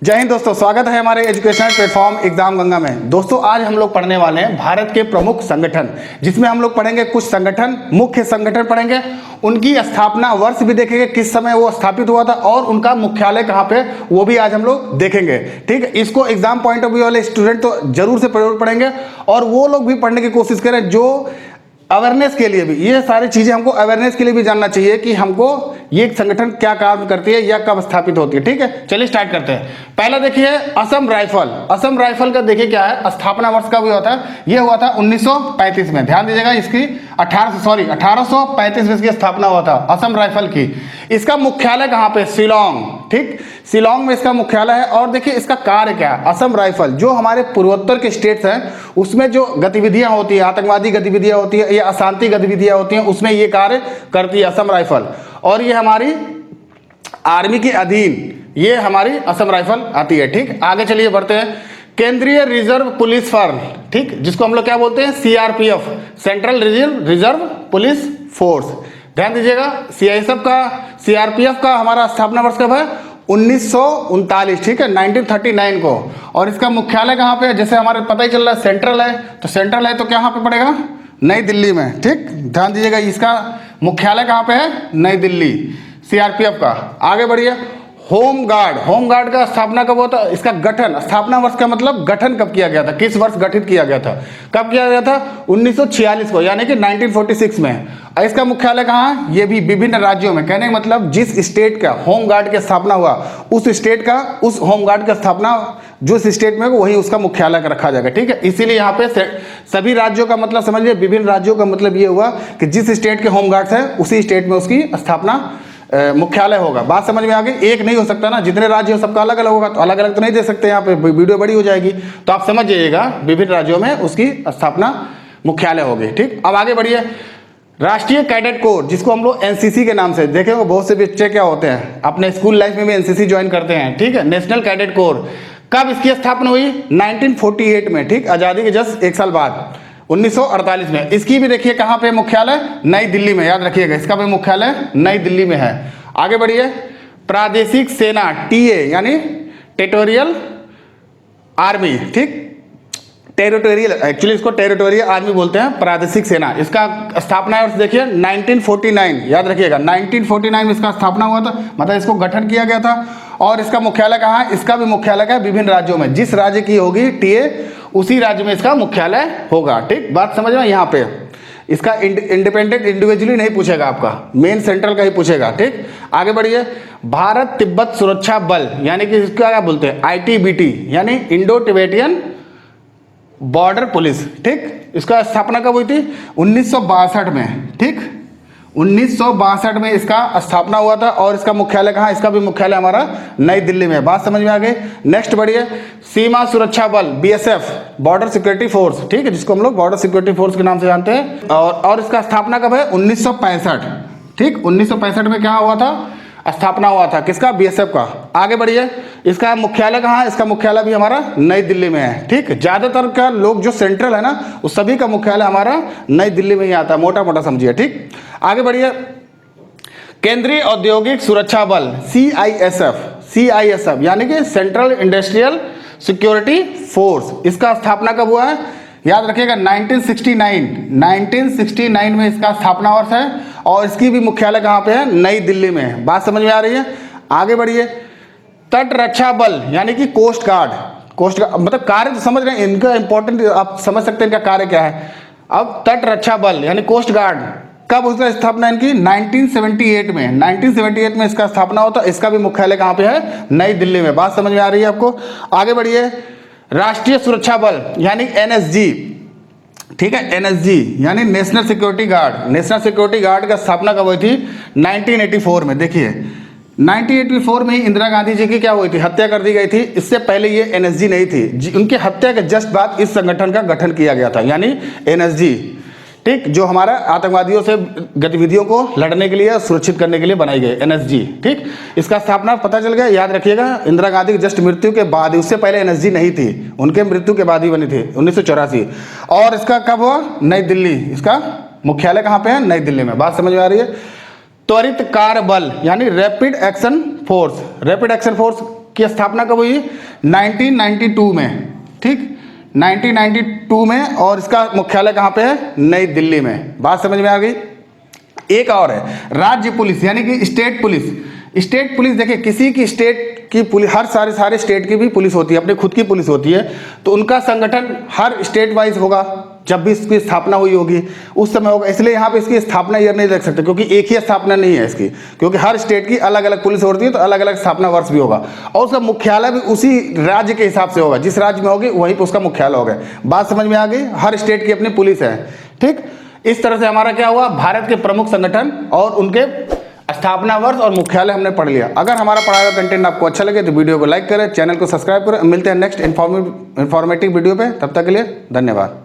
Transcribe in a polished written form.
जय हिंद दोस्तों, स्वागत है हमारे एजुकेशनल प्लेटफॉर्म एग्जाम गंगा में। दोस्तों आज हम लोग पढ़ने वाले हैं भारत के प्रमुख संगठन, जिसमें हम लोग पढ़ेंगे कुछ संगठन, मुख्य संगठन पढ़ेंगे, उनकी स्थापना वर्ष भी देखेंगे, किस समय वो स्थापित हुआ था और उनका मुख्यालय कहाँ पे, वो भी आज हम लोग देखेंगे। ठीक है, इसको एग्जाम पॉइंट ऑफ व्यू वाले स्टूडेंट तो जरूर से जरूर पढ़ेंगे और वो लोग भी पढ़ने की कोशिश करें जो अवेयरनेस के लिए भी, ये सारी चीजें हमको अवेयरनेस के लिए भी जानना चाहिए कि हमको ये संगठन क्या काम करती है या कब स्थापित होती है। ठीक है, चलिए स्टार्ट करते हैं। पहला देखिए असम राइफल। असम राइफल का देखिए क्या है, स्थापना वर्ष का भी होता है, ये हुआ था 1935 में। ध्यान दीजिएगा, इसकी 1835 में इसकी स्थापना हुआ था असम राइफल की। इसका मुख्यालय कहाँ पे, शिलोंग। ठीक, शिलोंग में इसका मुख्यालय है। और देखिए इसका कार्य क्या है, असम राइफल जो हमारे पूर्वोत्तर के स्टेट्स हैं उसमें जो गतिविधियां होती है, आतंकवादी गतिविधियां होती है या अशांति गतिविधियां होती हैं, उसमें ये कार्य करती है असम राइफल। और ये हमारी आर्मी के अधीन ये हमारी असम राइफल आती है। ठीक, आगे चलिए बढ़ते हैं। केंद्रीय रिजर्व पुलिस फर्म, ठीक, जिसको हम लोग क्या बोलते हैं, CRPF, central reserve police force. ध्यान दीजिएगा, सीआईएसएफ का, सीआरपीएफ का हमारा स्थापना वर्ष कब है, 1939। ठीक है, 1939 को। और इसका मुख्यालय कहाँ पे है, जैसे हमारे पता ही चल रहा है सेंट्रल है, तो सेंट्रल है तो क्या पे पड़ेगा, नई दिल्ली में। ठीक, ध्यान दीजिएगा, इसका मुख्यालय कहाँ पे है, नई दिल्ली, सीआरपीएफ का। आगे बढ़िए। होम गार्ड, होम गार्ड का स्थापना कब होता है, इसका गठन, स्थापना वर्ष का मतलब गठन कब किया गया था, किस वर्ष गठित किया गया था, कब किया गया था, 1946 को, यानी कि 1946 में। और इसका मुख्यालय कहाँ है, ये भी विभिन्न राज्यों में। कहने का मतलब जिस स्टेट का होम गार्ड की स्थापना हुआ, उस स्टेट का, उस होम गार्ड का स्थापना जो स्टेट में वही उसका मुख्यालय रखा जाएगा। ठीक है, इसीलिए यहाँ पे सभी राज्यों का मतलब समझिए, विभिन्न राज्यों का मतलब ये हुआ कि जिस स्टेट के होम गार्ड्स है उसी स्टेट में उसकी स्थापना मुख्यालय होगा। बात समझ में आ गई, एक नहीं हो सकता ना, जितने राज्य हो सबका अलग अलग होगा, तो अलग अलग तो नहीं दे सकते, यहाँ पे वीडियो बड़ी हो जाएगी। तो आप समझ जाइएगा, विभिन्न राज्यों में उसकी स्थापना मुख्यालय होगी। ठीक, अब आगे बढ़िए। राष्ट्रीय कैडेट कोर, जिसको हम लोग एनसीसी के नाम से देखें, वो बहुत से बच्चे क्या होते हैं अपने स्कूल लाइफ में भी एनसीसी ज्वाइन करते हैं। ठीक है, नेशनल कैडेट कोर, कब इसकी स्थापना हुई, 1948 में। ठीक, आजादी के जस्ट एक साल बाद 1948 में। इसकी भी देखिए कहां पे मुख्यालय, नई दिल्ली में, याद रखिएगा, इसका भी मुख्यालय नई दिल्ली में है। आगे बढ़िए। प्रादेशिक सेना, टीए यानी टेरिटोरियल आर्मी। ठीक, टेरिटोरियल, एक्चुअली इसको टेरिटोरियल आर्मी बोलते हैं, प्रादेशिक सेना। इसका स्थापना वर्ष देखिए 1949, याद रखिएगा 1949 में इसका स्थापना हुआ था, मतलब इसको गठन किया गया था। और इसका मुख्यालय कहाँ है, इसका भी मुख्यालय है विभिन्न राज्यों में, जिस राज्य की होगी टीए उसी राज्य में इसका मुख्यालय होगा। ठीक, बात समझ में, यहाँ पे इसका इंडिपेंडेंट इंडिविजुअली नहीं पूछेगा, आपका मेन सेंट्रल का ही पूछेगा। ठीक, आगे बढ़िए। भारत तिब्बत सुरक्षा बल, यानी कि इसका क्या बोलते हैं, आईटीबीटी, यानी इंडो तिब्बतियन बॉर्डर पुलिस। ठीक, इसका स्थापना कब हुई थी, 1962 में। ठीक, 1962 में इसका स्थापना हुआ था। और इसका मुख्यालय कहाँ, इसका भी मुख्यालय हमारा नई दिल्ली में। बात समझ में आ गई। नेक्स्ट बढ़िए। सीमा सुरक्षा बल, बीएसएफ, बॉर्डर सिक्योरिटी फोर्स। ठीक है, जिसको हम लोग बॉर्डर सिक्योरिटी फोर्स के नाम से जानते हैं। और इसका स्थापना कब है, 1965। ठीक, 1965 में क्या हुआ था, स्थापना हुआ था, किसका, बीएसएफ का। आगे बढ़िए। इसका मुख्यालय कहाँ है, इसका मुख्यालय भी हमारा नई दिल्ली में है। ठीक, ज्यादातर का लोग जो सेंट्रल है ना, उस सभी का मुख्यालय हमारा नई दिल्ली में ही आता है, मोटा मोटा समझिए। ठीक, आगे बढ़िए। केंद्रीय औद्योगिक सुरक्षा बल, सीआईएसएफ, यानी कि सेंट्रल इंडस्ट्रियल सिक्योरिटी फोर्स। इसका स्थापना कब हुआ है, याद रखिएगा 1969 में इसका स्थापना वर्ष है। और इसकी भी मुख्यालय कहाँ पे है, नई दिल्ली में है। बात समझ में आ रही है। आगे बढ़िए। तट रक्षा बल, यानी कि कोस्ट गार्ड, मतलब कार्य तो समझ रहे हैं, इनका इंपॉर्टेंट आप समझ सकते हैं इनका कार्य क्या है। अब तट रक्षा बल यानी कोस्ट गार्ड, कब उसका स्थापना इनकी, 1978 में। 1978 में इसका स्थापना होता है। इसका भी मुख्यालय कहाँ पे है, नई दिल्ली में। बात समझ में आ रही है आपको। आगे बढ़िए। राष्ट्रीय सुरक्षा बल, यानी एनएसजी। ठीक है, एनएसजी यानी national security guard. National security guard का स्थापना कब हुई थी, 1984 में। देखिए 1984 में ही इंदिरा गांधी जी की क्या हुई थी, हत्या कर दी गई थी। इससे पहले ये एनएसजी नहीं थी, उनकी हत्या के जस्ट बाद इस संगठन का गठन किया गया था, यानी एनएसजी। ठीक, जो हमारा आतंकवादियों से गतिविधियों को लड़ने के लिए, सुरक्षित करने के लिए बनाई गई एनएसजी। ठीक, इसका स्थापना पता चल गया, याद रखिएगा, इंदिरा गांधी की जस्ट मृत्यु के बाद, उससे पहले एनएसजी नहीं थी, उनके मृत्यु के बाद ही बनी थी 1984। और इसका कब हुआ, नई दिल्ली, इसका मुख्यालय कहाँ पे है, नई दिल्ली में। बात समझ में आ रही है। त्वरित कार्य बल यानी rapid action force, rapid action force की स्थापना कब हुई? 1992 में, ठीक, 1992 में। और इसका मुख्यालय कहाँ पे है? नई दिल्ली में। बात समझ में आ गई? एक और है राज्य पुलिस, यानी कि स्टेट पुलिस। स्टेट पुलिस देखिए, किसी की स्टेट की पुलिस, हर सारे स्टेट की भी पुलिस होती है, अपनी खुद की पुलिस होती है, तो उनका संगठन हर स्टेट वाइज होगा। जब भी इसकी स्थापना हुई होगी उस समय होगा, इसलिए यहाँ पे इसकी स्थापना ईयर नहीं देख सकते, क्योंकि एक ही स्थापना नहीं है इसकी, क्योंकि हर स्टेट की अलग अलग पुलिस होती है, तो अलग अलग स्थापना वर्ष भी होगा। और उसका मुख्यालय भी उसी राज्य के हिसाब से होगा, जिस राज्य में होगी वहीं पर उसका मुख्यालय होगा। बात समझ में आ गई? हर स्टेट की अपनी पुलिस है, ठीक। इस तरह से हमारा क्या हुआ, भारत के प्रमुख संगठन और उनके स्थापना वर्ष और मुख्यालय हमने पढ़ लिया। अगर हमारा पढ़ाया हुआ कंटेंट आपको अच्छा लगे तो वीडियो को लाइक करें, चैनल को सब्सक्राइब करें। मिलते हैं नेक्स्ट इन्फॉर्मेटिव वीडियो पे, तब तक के लिए धन्यवाद।